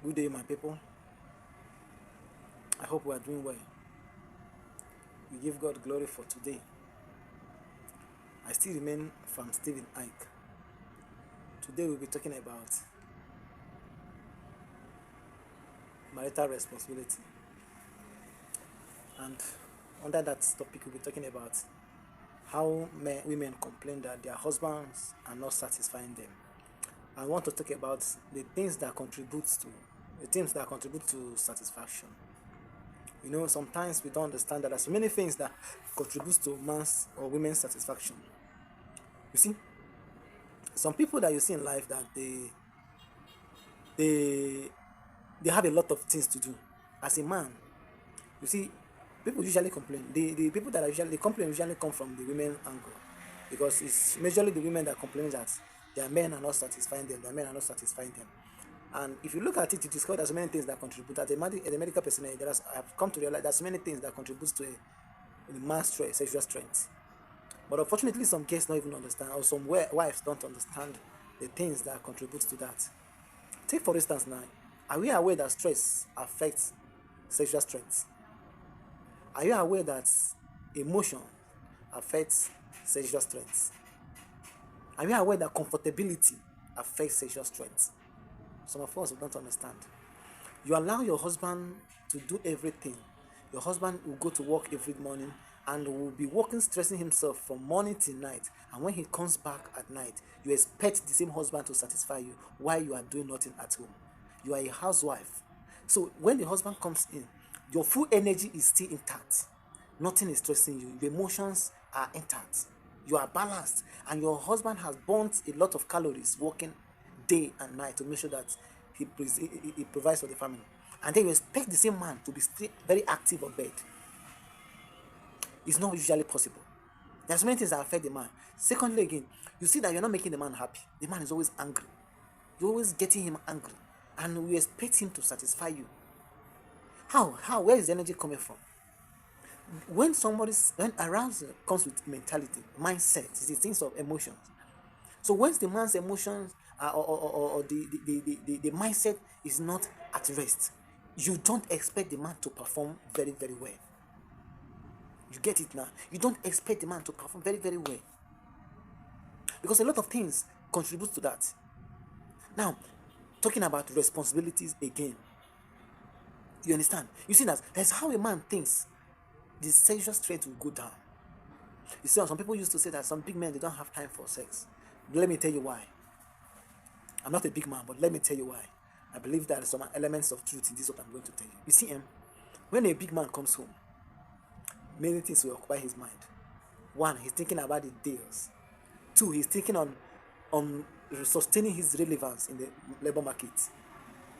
Good day, my people. I hope we are doing well. We give God glory for today. I still remain from Stephen Ike. Today we'll be talking about marital responsibility. And under that topic, we'll be talking about how women complain that their husbands are not satisfying them. I want to talk about the things that contribute to satisfaction. Sometimes we don't understand that there's so many things that contribute to man's or women's satisfaction. You see, some people that you see in life that they they have a lot of things to do. As a man, you see, people usually complain. The people that are usually complain usually come from the women angle, because it's majorly the women that complain that their men are not satisfying them. Their men are not satisfying them. And if you look at it, you discover there's many things that contribute. As a medical person, I've come to realize there's many things that contributes to a man's sexual strength. But unfortunately, some guests don't even understand, or some wives don't understand the things that contribute to that. Take for instance now, are we aware that stress affects sexual strength? Are you aware that emotion affects sexual strength? Are you aware that comfortability affects sexual strength? Some of us don't understand. You allow your husband to do everything. Your husband will go to work every morning and will be working, stressing himself from morning till night. And when he comes back at night, you expect the same husband to satisfy you while you are doing nothing at home. You are a housewife. So when the husband comes in, your full energy is still intact. Nothing is stressing you. Your emotions are intact. You are balanced. And your husband has burnt a lot of calories working day and night to make sure that he provides for the family. And then you expect the same man to be still very active on bed. It's not usually possible. There's many things that affect the man. Secondly, again, you see that you're not making the man happy. The man is always angry. You're always getting him angry. And we expect him to satisfy you. How? Where is the energy coming from? When arousal comes with mentality, mindset, it's the things of emotions. So once the man's emotions or the mindset is not at rest, you don't expect the man to perform very, very well. You get it now? You don't expect the man to perform very, very well. Because a lot of things contribute to that. Now, talking about responsibilities again. You understand? You see that that's how a man thinks the sexual strength will go down. You see, some people used to say that some big men, they don't have time for sex. Let me tell you why. I'm not a big man, but let me tell you why. I believe there are some elements of truth in this, what I'm going to tell you. You see, when a big man comes home, many things will occupy his mind. One, he's thinking about the deals. Two, he's thinking on sustaining his relevance in the labor market.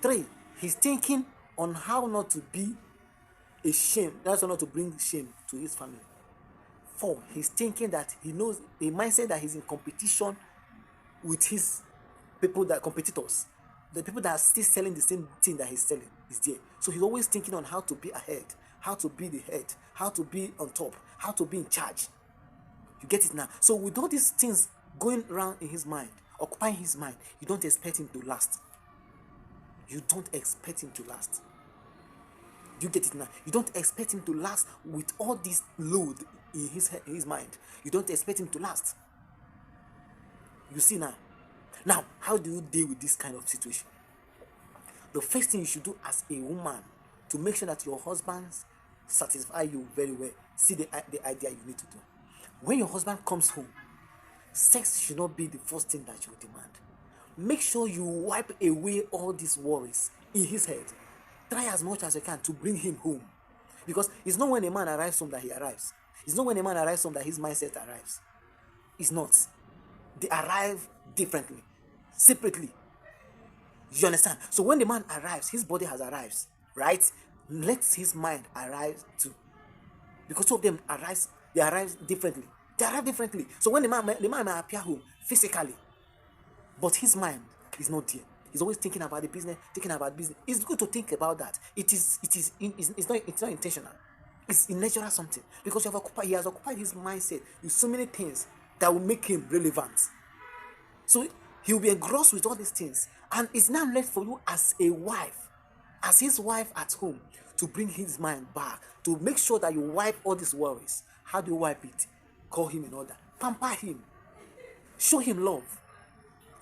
Three, he's thinking on how not to be a shame, that's not to bring shame to his family. Four, he's thinking that he knows a mindset that he's in competition with his competitors, the people that are still selling the same thing that he's selling is there. So he's always thinking on how to be ahead, how to be the head, how to be on top, how to be in charge. You get it now? So with all these things going around in his mind, occupying his mind, you don't expect him to last. You don't expect him to last. You get it now? You don't expect him to last with all this load in his mind. You don't expect him to last. You see now? Now, how do you deal with this kind of situation? The first thing you should do as a woman to make sure that your husband satisfy you very well, see the idea you need to do. When your husband comes home, sex should not be the first thing that you demand. Make sure you wipe away all these worries in his head. Try as much as you can to bring him home. Because it's not when a man arrives home that he arrives. It's not when a man arrives home that his mindset arrives. It's not. They arrive differently, separately. You understand? So when the man arrives, his body has arrived, right? Let his mind arrive too. Because two of them they arrive differently. They arrive differently. So when the man may appear home physically, but his mind is not there. He's always thinking about the business, thinking about business. It's good to think about that. It's not intentional. It's in natural something. Because he has occupied his mindset with so many things that will make him relevant. So he will be engrossed with all these things. And it's now left for you as a wife as his wife at home, to bring his mind back, to make sure that you wipe all these worries. How do you wipe it? Call him in order, pamper him, show him love.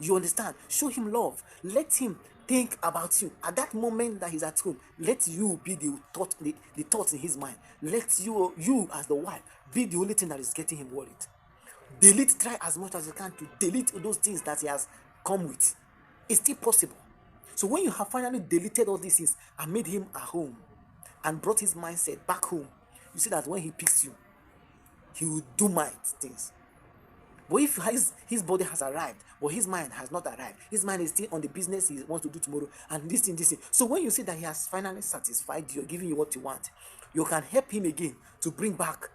You understand? Show him love. Let him think about you. At that moment that he's at home, let you be the thoughts in his mind. Let you as the wife be the only thing that is getting him worried. Try as much as you can to delete those things that he has come with. It's still possible. So when you have finally deleted all these things and made him at home and brought his mindset back home, you see that when he picks you, he will do might things. But if his body has arrived, but his mind has not arrived, his mind is still on the business he wants to do tomorrow, and this thing. So when you see that he has finally satisfied you, giving you what you want, you can help him again to bring back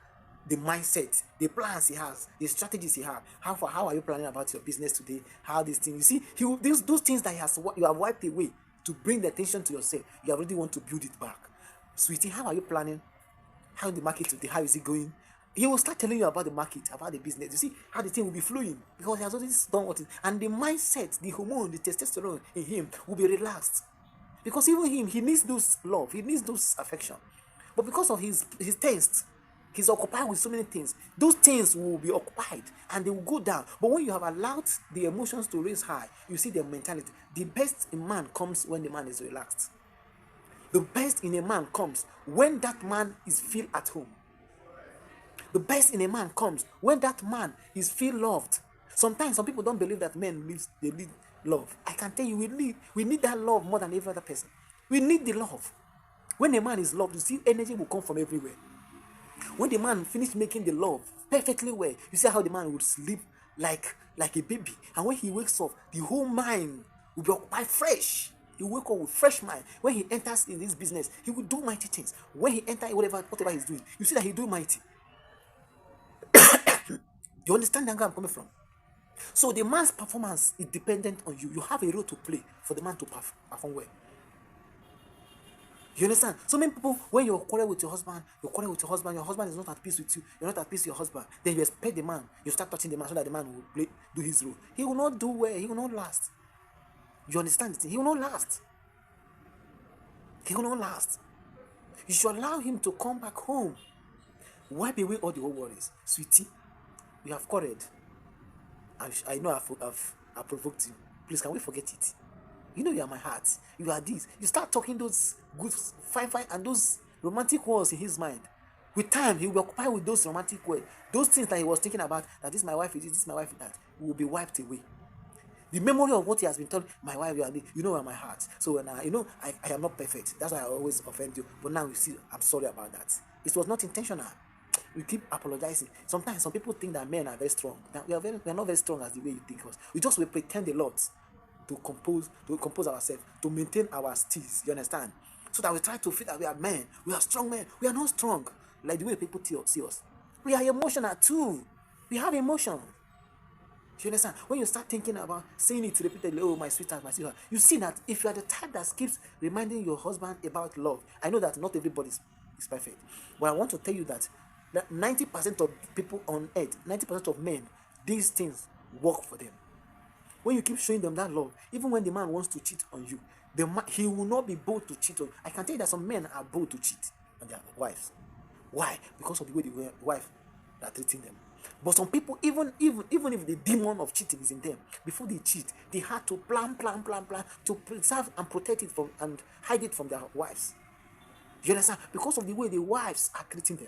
the mindset, the plans he has, the strategies he has. How are you planning about your business today? How these things, you see, those things that you have wiped away to bring the attention to yourself, you already want to build it back. Sweetie, how are you planning? How the market today? How is it going? He will start telling you about the market, about the business. You see how the thing will be flowing because he has already done what it is. And the mindset, the hormone, the testosterone in him will be relaxed. Because even him, he needs those love, he needs those affection. But because of his taste, he's occupied with so many things. Those things will be occupied and they will go down. But when you have allowed the emotions to raise high, you see their mentality. The best in man comes when the man is relaxed. The best in a man comes when that man is feel at home. The best in a man comes when that man is feel loved. Sometimes some people don't believe that men need love. I can tell you, we need that love more than every other person. We need the love. When a man is loved, you see energy will come from everywhere. When the man finished making the love perfectly well, you see how the man would sleep like a baby. And when he wakes up, the whole mind will be occupied fresh. He will wake up with fresh mind. When he enters in this business, he will do mighty things. When he enters whatever he's doing, you see that he do mighty. You understand where I'm coming from? So the man's performance is dependent on you. You have a role to play for the man to perform well. You understand? So many people, when you quarrel with your husband, your husband is not at peace with you, you're not at peace with your husband, then you expect the man, you start touching the man so that the man will do his role. He will not do well, he will not last. You understand it? He will not last. He will not last. You should allow him to come back home. Wipe away all the old worries. Sweetie, we have quarreled. I know I've provoked you. Please, can we forget it? You know you are my heart. You are this. You start talking those good, fine, and those romantic words in his mind. With time, he will be occupied with those romantic words. Those things that he was thinking about, that this my wife is this my wife is that, will be wiped away. The memory of what he has been told, my wife, you know, are my heart. So when I am not perfect. That's why I always offend you. But now you see, I'm sorry about that. It was not intentional. We keep apologizing. Sometimes some people think that men are very strong. Now we are not very strong as the way you think us. We pretend a lot to compose ourselves, to maintain our steeze. You understand? So that we try to feel that we are men. We are strong men. We are not strong like the way people see us. We are emotional too. We have emotion. You understand? When you start thinking about saying it repeatedly, oh, my sweetheart, you see that if you are the type that keeps reminding your husband about love, I know that not everybody is perfect, but I want to tell you that 90% of people on earth, 90% of men, these things work for them. When you keep showing them that love, even when the man wants to cheat on you, he will not be bold to cheat on you. I can tell you that some men are bold to cheat on their wives. Why? Because of the way the wife are treating them. But some people, even if the demon of cheating is in them, before they cheat, they had to plan to preserve and protect it from and hide it from their wives. You understand? Because of the way the wives are treating them.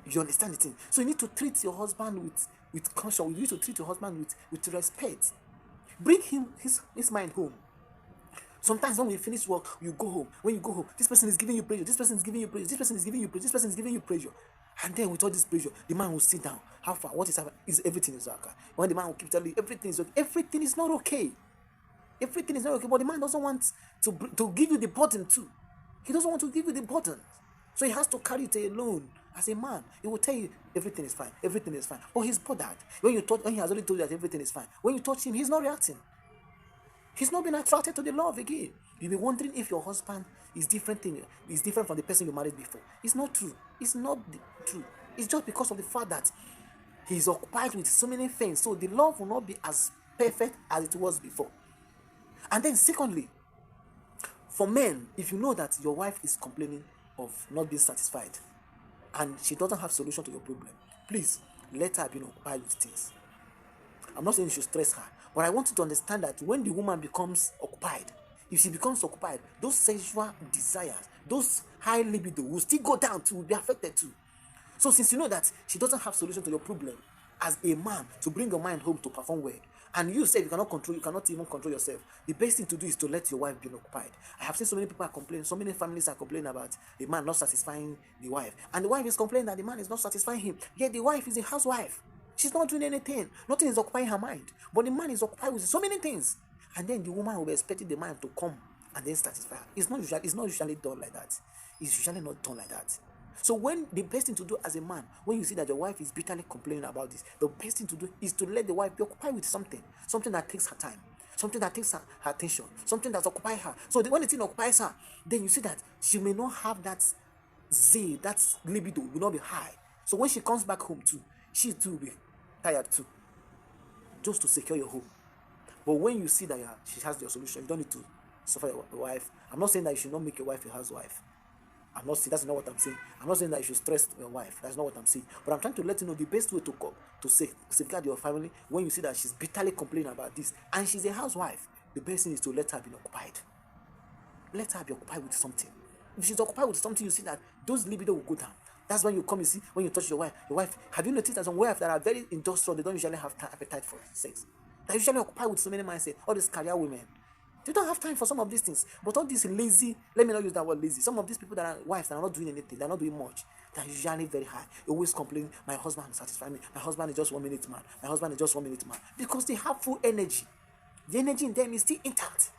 You understand the thing? So you need to treat your husband with caution. You need to treat your husband with respect. Bring him his mind home. Sometimes when we finish work, you go home. When you go home, this person is giving you pressure. This person is giving you pressure. This person is giving you pressure. This person is giving you pressure. And then with all this pressure, the man will sit down. How far? What is happening? Everything is okay? When the man will keep telling you everything is okay, everything is not okay. Everything is not okay. But the man doesn't want to give you the burden too. He doesn't want to give you the burden. So he has to carry it alone. As a man, he will tell you everything is fine. Everything is fine. But he's bothered. When he has already told you that everything is fine. When you touch him, he's not reacting. He's not been attracted to the love again. You'll be wondering if your husband is different from the person you married before. It's not true. It's not true. It's just because of the fact that he's occupied with so many things. So the love will not be as perfect as it was before. And then secondly, For men, if you know that your wife is complaining of not being satisfied and she doesn't have solution to your problem, please let her be occupied with things. I'm not saying you should stress her, but I want you to understand that when the woman becomes occupied, if she becomes occupied, those sexual desires, those high libido will still go down too, will be affected too. So since you know that she doesn't have solution to your problem, as a man, to bring your mind home to perform well, and you say you cannot even control yourself, the best thing to do is to let your wife be occupied. I have seen so many people are complaining, so many families are complaining about the man not satisfying the wife, and the wife is complaining that the man is not satisfying him, yet the wife is a housewife. She's not doing anything. Nothing is occupying her mind, but the man is occupied with so many things, and then the woman will be expecting the man to come and then satisfy her. It's not usually done like that. It's usually not done like that. So when the best thing to do as a man, when you see that your wife is bitterly complaining about this, the best thing to do is to let the wife be occupied with something that takes her time, something that takes her attention, something that occupies her. So when the thing occupies her, then you see that she may not have that zeal, that libido will not be high. So when she comes back home too, she too will be tired too, just to secure your home. But when you see that she has your solution, you don't need to suffer your wife. I'm not saying that you should not make your wife a housewife. I'm not saying, that's not what I'm saying. I'm not saying that you should stress your wife. That's not what I'm saying. But I'm trying to let you know the best way to safeguard your family when you see that she's bitterly complaining about this and she's a housewife. The best thing is to let her be occupied. Let her be occupied with something. If she's occupied with something, you see that those libido will go down. That's when you come, you see, when you touch your wife, have you noticed that some wives that are very industrial, they don't usually have appetite for sex? They're usually occupied with so many mindsets, all these career women. They don't have time for some of these things. But all these lazy, let me not use that word lazy. Some of these people that are wives that are not doing anything, they're not doing much. They're usually very high. Always complaining, my husband satisfies me. My husband is just 1 minute man. My husband is just 1 minute man. Because they have full energy. The energy in them is still intact.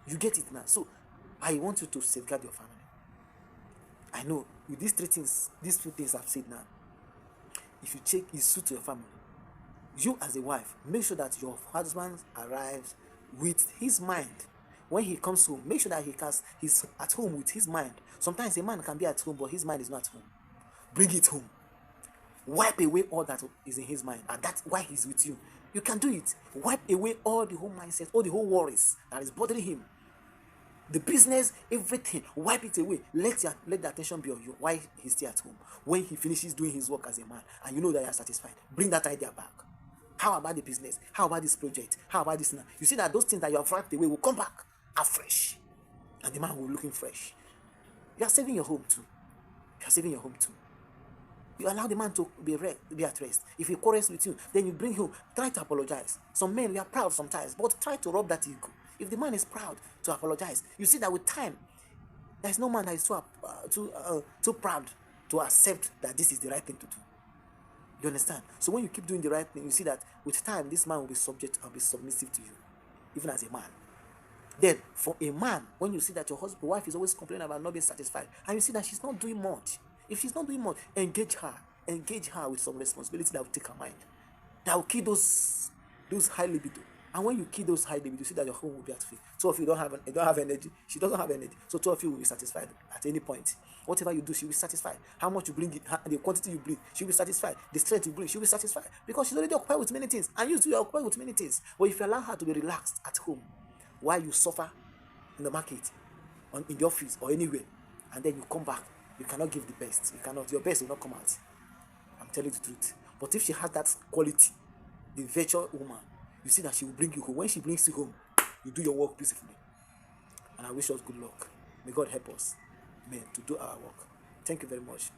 You get it now. So I want you to safeguard your family. I know with these few things I've said now, if you check his suit to your family, you as a wife, make sure that your husband arrives with his mind. When he comes home, make sure that he's at home with his mind. Sometimes a man can be at home, but his mind is not at home. Bring it home. Wipe away all that is in his mind, and that's why he's with you. You can do it. Wipe away all the whole mindset, all the whole worries that is bothering him. The business, everything, wipe it away. Let the attention be on you while he's still at home. When he finishes doing his work as a man, and you know that you're satisfied, bring that idea back. How about the business? How about this project? How about this now? You see that those things that you have wiped away will come back afresh. And the man will be looking fresh. You are saving your home too. You are saving your home too. You allow the man to be at rest. If he quarrels with you, then you bring him. Try to apologize. Some men, we are proud sometimes, but try to rub that ego. If the man is proud to apologize, you see that with time, there is no man that is too proud to accept that this is the right thing to do. You understand? So when you keep doing the right thing, you see that with time, this man will be subject and be submissive to you, even as a man. Then, for a man, when you see that your wife is always complaining about not being satisfied, and you see that she's not doing much, if she's not doing much, engage her with some responsibility that will take her mind, that will kill those high libido. And when you kill those high libido, you see that your home will be at peace. Two of you don't have energy. She doesn't have energy. So two of you will be satisfied at any point. Whatever you do, she'll be satisfied. How much you bring it, the quantity you bring, she'll be satisfied. The strength you bring, she'll be satisfied. Because she's already occupied with many things. And you too are occupied with many things. But if you allow her to be relaxed at home, while you suffer in the market, in the office, or anywhere, and then you come back, you cannot give the best. You cannot. Your best will not come out. I'm telling you the truth. But if she has that quality, the virtual woman, you see that she will bring you home. When she brings you home, you do your work peacefully. And I wish us good luck. May God help us, men, to do our work. Thank you very much.